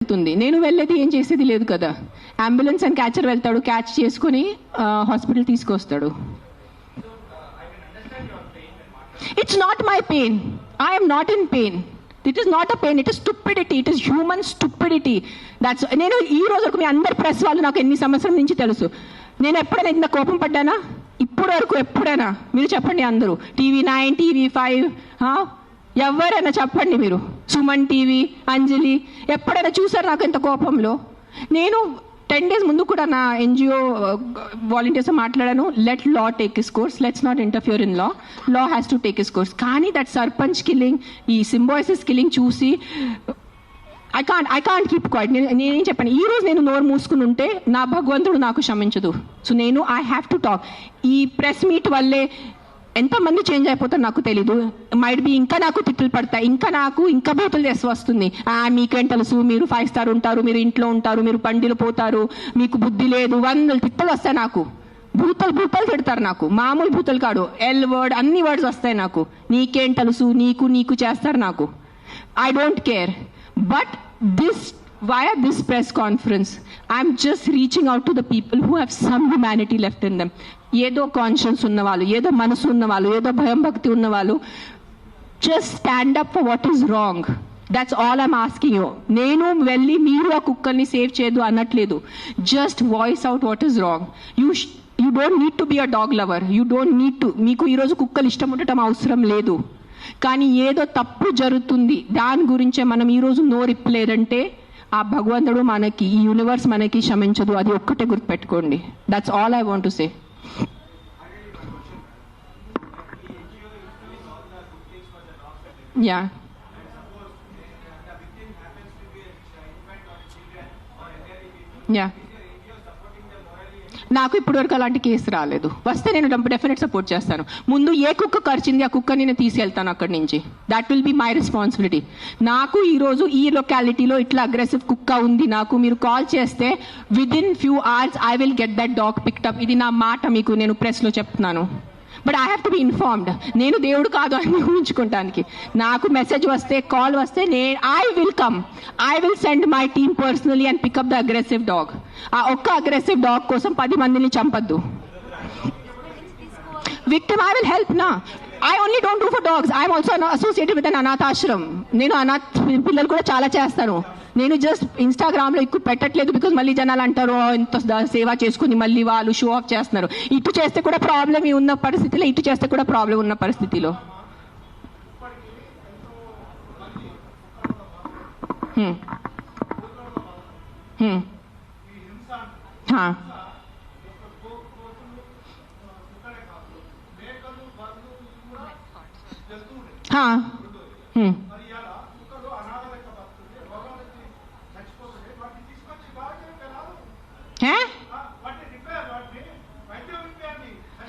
వెళ్తుంది, నేను వెళ్ళేది ఏం చేసేది లేదు కదా. అంబులెన్స్ అండ్ క్యాచర్ వెళ్తాడు, క్యాచ్ చేసుకుని హాస్పిటల్ తీసుకొస్తాడు. It's not my pain, I'm not in pain. It is not a pain, it is stupidity, it is human stupidity. That's నేను ఈ రోజు వరకు మీ అందరి ప్రెస్ వాళ్ళు నాకు ఎన్ని సంవత్సరం నుంచి తెలుసు. నేను ఎప్పుడైనా ఇంత కోపం పడ్డానా ఇప్పుడు వరకు? ఎప్పుడైనా మీరు చెప్పండి, అందరూ TV9, TV5 ఎవరైనా చెప్పండి, మీరు సుమన్ టీవీ, అంజలి ఎప్పుడైనా చూసారు నాకు ఇంత కోపంలో? నేను 10 days ముందు కూడా నా NGO వాలంటీర్స్ మాట్లాడాను. Let law take his course, let's not interfere in law, law has to take his course. కానీ దట్ సర్పంచ్ కిల్లింగ్, ఈ సింబాయిసిస్ కిల్లింగ్ చూసి ఐ కాంట్ కీప్ క్వైట్. నేనేం చెప్పాను, ఈ రోజు నేను నోరు మూసుకుని ఉంటే నా భగవంతుడు నాకు క్షమించదు. సో నేను ఐ హ్యావ్ టు టాక్. ఈ ప్రెస్ మీట్ వల్లే ఎంతమంది చేంజ్ అయిపోతారు నాకు తెలీదు. మైట్ బి ఇంకా నాకు తిట్లు పడతాయి, ఇంకా బూతులు చేసి వస్తుంది. మీకేం తెలుసు, మీరు 5 star ఉంటారు, మీరు ఇంట్లో ఉంటారు, మీరు పండిలు పోతారు, మీకు బుద్ధి లేదు, 100 తిట్టలు వస్తాయి నాకు. భూతలు తిడతారు నాకు, మామూలు భూతలు కాడు, ఎల్ వర్డ్ అన్ని వర్డ్స్ వస్తాయి నాకు. నీకేం తెలుసు, నీకు చేస్తారు నాకు. I don't care. But via this press conference, I'm just reaching out to the people who have some humanity left in them. ఏదో కాన్షియన్స్ ఉన్నవాళ్ళు, ఏదో మనసు ఉన్నవాళ్ళు, ఏదో భయం భక్తి ఉన్నవాళ్ళు, just stand up for what is wrong. That's all I'm asking you. నేను వెళ్ళి మీరు ఆ కుక్కల్ని సేవ్ చేయదు అనట్లేదు. Just voice out what is wrong. You don't need to be a dog lover. You don't need to. మీకు ఈరోజు కుక్కలు ఇష్టం ఉండటం అవసరం లేదు. కానీ ఏదో తప్పు జరుగుతుంది, దాని గురించే మనం ఈరోజు నోరిప్పలేదంటే ఆ భగవంతుడు మనకి, ఈ యూనివర్స్ మనకి క్షమించదు. అది ఒక్కటే గుర్తుపెట్టుకోండి. That's all I want to say. Yeah, yeah, నాకు ఇప్పటి వరకు అలాంటి కేసు రాలేదు. వస్తే నేను డెఫినెట్ సపోర్ట్ చేస్తాను. ముందు ఏ కుక్క కరిచింది ఆ కుక్కని నేను తీసుకెళ్తాను అక్కడి నుంచి. That will be my responsibility. నాకు ఈరోజు ఈ లొకాలిటీలో ఇట్లా అగ్రెసివ్ కుక్క ఉంది, నాకు మీరు కాల్ చేస్తే within few hours I will get that dog picked up. ఇది నా మాట, మీకు నేను ప్రెస్లో చెప్తున్నాను. But I have to be informed. నేను దేవుడు కాదు అని ఊహించుకోవటానికి. నాకు మెసేజ్ వస్తే, కాల్ వస్తే I will come. I will send my team personally and pick up the aggressive dog. ఆ ఒక్క అగ్రెసివ్ డాగ్ కోసం 10 మందిని చంపద్దు. విక్టిమ్ ఐ విల్ హెల్ప్ నా. I only don't do for dogs. I'm also associated with an అనాథ ఆశ్రమం. నేను అనాథ పిల్లలు కూడా చాలా చేస్తాను. నేను జస్ట్ ఇన్స్టాగ్రామ్లో ఎక్కువ పెట్టట్లేదు, బికాజ్ మళ్ళీ జనాలు అంటారు ఇంత సేవ చేసుకుని మళ్ళీ వాళ్ళు షో ఆఫ్ చేస్తున్నారు. ఇటు చేస్తే కూడా ప్రాబ్లం ఉన్న పరిస్థితిలో, ఇటు చేస్తే కూడా ప్రాబ్లం ఉన్న పరిస్థితిలో.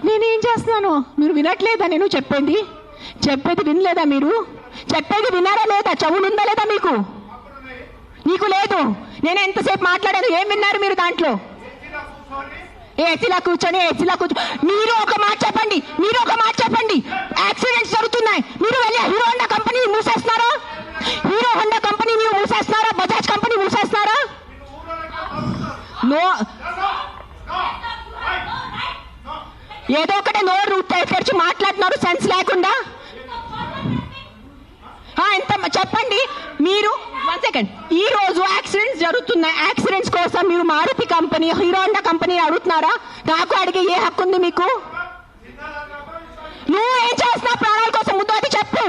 నేనేం చేస్తున్నాను? మీరు వినట్లేదా? నేను చెప్పేది వినలేదా? మీరు చెప్పేది విన్నారా లేదా? చెవులుందా లేదా మీకు? నీకు లేదు. నేను ఎంతసేపు మాట్లాడాను, ఏం విన్నారు మీరు దాంట్లో? ఏసీలా కూర్చొని మీరు ఒక మాట చెప్పండి. యాక్సిడెంట్స్ జరుగుతున్నాయి, మీరు వెళ్ళి హీరో హోండా కంపెనీ మూసేస్తున్నారా? బజాజ్ కంపెనీ మూసేస్తున్నారా? నో, ఏదో ఒకటే నోరు తెరిచి మాట్లాడుతున్నారు సెన్స్ లేకుండా. ఎంత చెప్పండి మీరు. 1 second. ఈ రోజు యాక్సిడెంట్స్ జరుగుతున్నాయి, యాక్సిడెంట్స్ కోసం మీరు Maruti company, Hero Honda company అడుగుతున్నారా? నాకు అడిగే ఏ హక్కు ఉంది మీకు? నువ్వు ఏం చేస్తున్నావు ప్రాణాల కోసం? ముందు అది చెప్పు.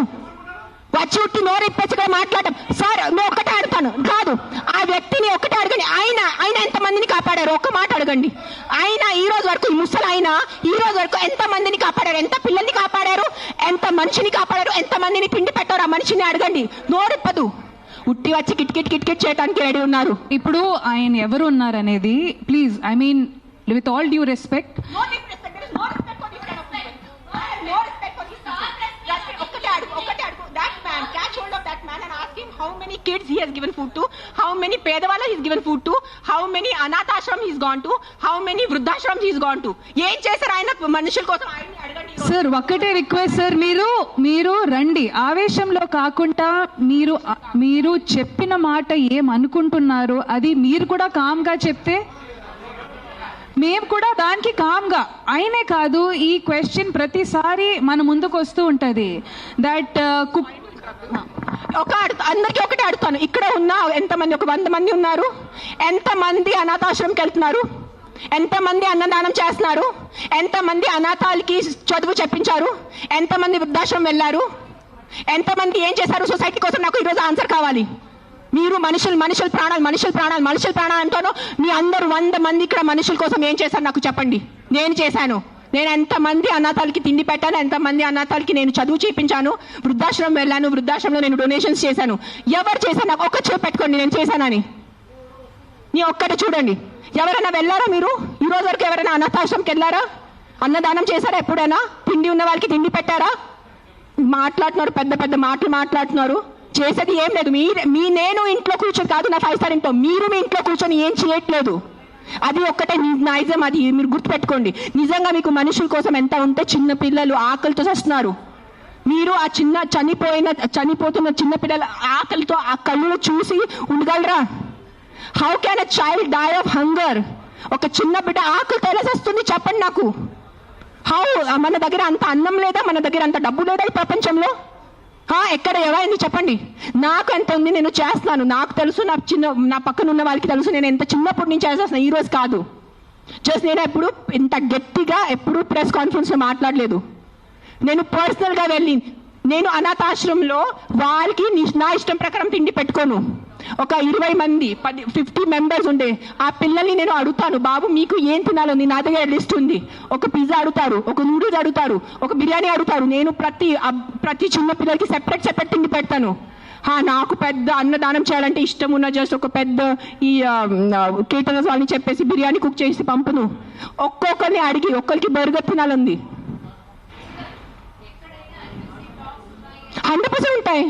వచ్చి ఉట్టి నోరు ఇప్పేసి మాట్లాడటం. సార్ నువ్వు ఒక్కటే అడుగుతాను కాదు, ఆ వ్యక్తిని ఒక్కటే అడగండి. ఆయన ఎంతమందిని కాపాడారు? ఒక్క మాట అడగండి. ఆయన ఈ రోజు వరకు, ఈ ముసలి ఆయన ఈ రోజు వరకు ఎంత మందిని కాపాడారు? ఎంత పిల్లల్ని కాపాడారు? ఎంత మనిషిని కాపాడారు? ఎంత మందిని తిండి పెట్టారు? ఆ మనిషిని అడగండి. నోరిప్పదు. ఉట్టి వచ్చి కిట్ చేయడానికి రెడీ ఉన్నారు. ఇప్పుడు ఆయన ఎవరు ఉన్నారనేది please, I mean with all due respect, ఒక్కటే అడుగు. That man, catch hold of that man and ask him how many kids he has given food to, how many pedavalla he's given food to, how many anathashram he's gone to, how many vruddhashrams he's gone to. ఏం చేశారు ఆయన మనుషుల కోసం? ఆయన్ని అడగండి. Sir ఒక్కటే request sir, మీరు రండి, ఆవేశంలో కాకుండా మీరు చెప్పిన మాట ఏమనుకుంటున్నారు అది మీరు కూడా కామ్ గా చెప్తే మేము కూడా దానికి కామ్గా. అయినే కాదు, ఈ క్వశ్చన్ ప్రతిసారి మన ముందుకు వస్తూ ఉంటది దట్ అందరికీ ఒకటి అడుగుతాను, ఇక్కడ ఉన్న ఎంతమంది, ఒక 100 మంది ఉన్నారు, ఎంతమంది అనాథాశ్రమంకి వెళ్తున్నారు, ఎంతమంది అన్నదానం చేస్తున్నారు, ఎంతమంది అనాథాలకి చదువు చెప్పించారు, ఎంతమంది వృద్ధాశ్రమం వెళ్ళారు, ఎంతమంది ఏం చేశారు సొసైటీ కోసం? నాకు ఈరోజు ఆన్సర్ కావాలి. మీరు మనుషుల ప్రాణాలు అంటాను. మీ అందరూ 100 మంది ఇక్కడ మనుషుల కోసం ఏం చేశారు నాకు చెప్పండి. నేను చేశాను. నేను ఎంతమంది అనాథాలకి తిండి పెట్టాను, ఎంతమంది అనాథాలకి నేను చదువు చేయించాను, వృద్ధాశ్రమం వెళ్ళాను, వృద్ధాశ్రమంలో నేను డొనేషన్స్ చేశాను. ఎవరు చేశాను? నాకు ఒక్క చేయి పెట్టుకోండి నేను చేశానని. నీ ఒక్కటి చూడండి. ఎవరైనా వెళ్ళారా మీరు? ఈ రోజు వరకు ఎవరైనా అనాథాశ్రమంకి వెళ్ళారా? అన్నదానం చేశారా ఎప్పుడైనా? తిండి ఉన్న వాళ్ళకి తిండి పెట్టారా? మాట్లాడుతున్నారు, పెద్ద పెద్ద మాటలు మాట్లాడుతున్నారు. చేసేది ఏం లేదు. నేను ఇంట్లో కూర్చొని కాదు, నా 5 స్టార్ ఇంట్లో మీరు మీ ఇంట్లో కూర్చొని ఏం చేయట్లేదు. అది ఒక్కటే నైజం. అది మీరు గుర్తుపెట్టుకోండి. నిజంగా మీకు మనుషుల కోసం ఎంత ఉంటే, చిన్న పిల్లలు ఆకలితో వస్తున్నారు. మీరు ఆ చనిపోతున్న చిన్న పిల్లల ఆకలితో ఆ కళ్ళు చూసి ఉండగలరా? How can a child die of hunger? ఒక చిన్న బిడ్డ ఆకలితో ఎలా వస్తుంది చెప్పండి నాకు. హౌ? మన దగ్గర అంత అన్నం లేదా? మన దగ్గర అంత డబ్బు లేదా ఈ ప్రపంచంలో? ఎక్కడ ఎవరైంది చెప్పండి. నాకు ఎంత ఉంది, నేను చేస్తున్నాను. నాకు తెలుసు, నా పక్కన ఉన్న వాళ్ళకి తెలుసు. నేను ఎంత చిన్నప్పటి నుంచి చేసేస్తున్నాను, ఈ రోజు కాదు. జస్ట్ నేను ఎప్పుడు ఇంత గట్టిగా ఎప్పుడు ప్రెస్ కాన్ఫరెన్స్ లో మాట్లాడలేదు. నేను పర్సనల్ గా వెళ్ళి నేను అనాథాశ్రమంలో వాళ్ళకి నా ఇష్టం ప్రకారం తిండి పెట్టుకోను. ఒక 20 మంది 50 మెంబర్స్ ఉండే ఆ పిల్లల్ని నేను అడుగుతాను, బాబు మీకు ఏం తినాలని? నా దగ్గర లిస్ట్ ఉంది. ఒక పిజ్జా అడుగుతారు, ఒక నూడిల్స్ అడుగుతారు, ఒక బిర్యానీ అడుగుతారు. నేను ప్రతి చిన్న పిల్లలకి సెపరేట్ తిండి పెడతాను. నాకు పెద్ద అన్నదానం చేయాలంటే ఇష్టం ఉన్న జస్ట్ ఒక పెద్ద ఈ కేటరర్స్ వాళ్ళని చెప్పేసి బిర్యానీ కుక్ చేసి పంపును. ఒక్కొక్కరిని అడిగి ఒక్కరికి బర్గర్ తినాలంది. 100% ఉంటాయి.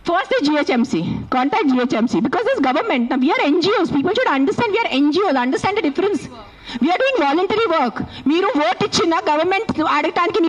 First is GHMC. Contact GHMC because this government. Now we are NGOs. People should understand we are NGOs. Understand the difference. We are doing voluntary work. మీరు ఓట్ ఇచ్చిన గవర్నమెంట్ అడగటానికి